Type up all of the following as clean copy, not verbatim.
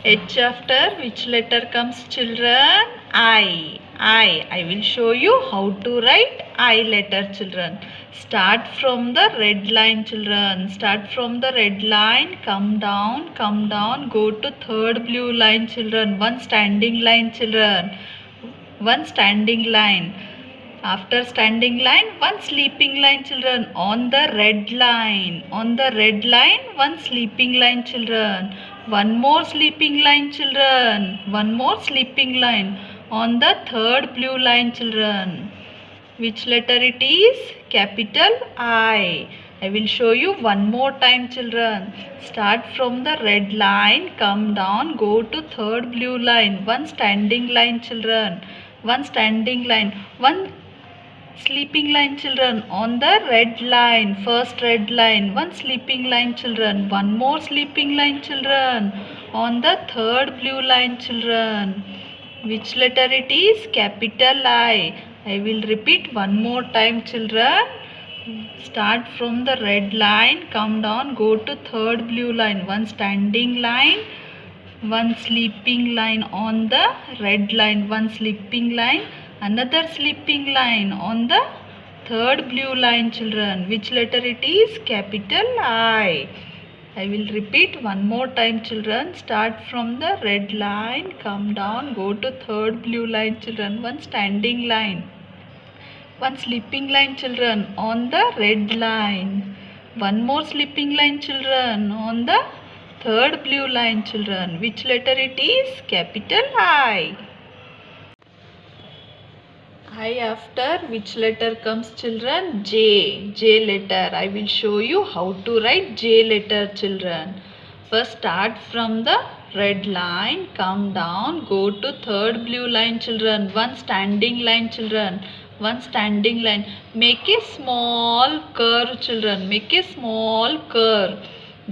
H after which letter comes, children? I. I will show you how to write I letter, children. Start from the red line, children. Start from the red line. Come down, go to third blue line, children. One standing line, children. One standing line. After standing line, one sleeping line, children. On the red line. On the red line, one sleeping line, children. One more sleeping line, children. One more sleeping line. On the third blue line, children. Which letter it is? Capital I. I will show you one more time, children. Start from the red line, come down, go to third blue line. One standing line, children. One standing line. One sleeping line, children. On the red line, first red line. One sleeping line, children. One more sleeping line, children. On the third blue line, children. Which letter it is? Capital I. I will repeat one more time, children. Start from the red line, come down, go to third blue line. One standing line, one sleeping line on the red line, one sleeping line, another sleeping line on the third blue line, children. Which letter it is? Capital I. I will repeat one more time, children. Start from the red line, come down, go to third blue line, children. One standing line, one sleeping line, children, on the red line. One more sleeping line, children, on the third blue line, children. Which letter it is? Capital I. I after which letter comes, children? J. J letter. I will show you how to write J letter, children. First start from the red line, come down, go to third blue line, children. One standing line, children. One standing line. Make a small curve, children. Make a small curve.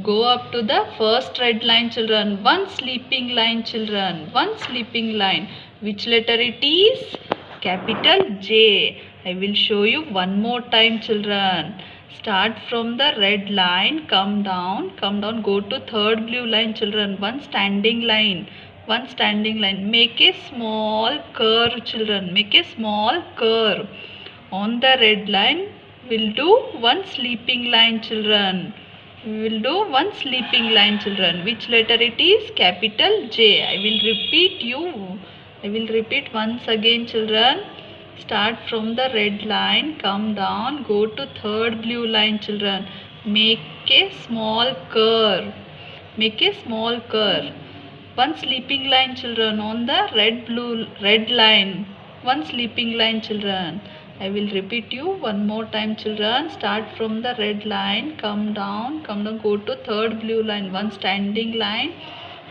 Go up to the first red line, children. One sleeping line, children. One sleeping line. Which letter it is? Capital J. I will show you one more time, children. Start from the red line, come down, go to third blue line, children. One standing line, one standing line. Make a small curve, children. Make a small curve. On the red line, we'll do one sleeping line, children. We will do one sleeping line, children. Which letter it is? Capital J. I will repeat you. I will repeat once again, children. Start from the red line, come down, go to third blue line, children. Make a small curve. Make a small curve. One sleeping line, children, on the red line. One sleeping line, children. I will repeat you one more time, children. Start from the red line, come down, go to third blue line. One standing line.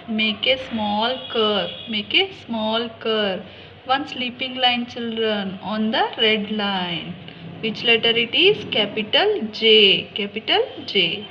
Make a small curve. Make a small curve. One sleeping line, children, on the red line. Which letter it is? Capital J. Capital J.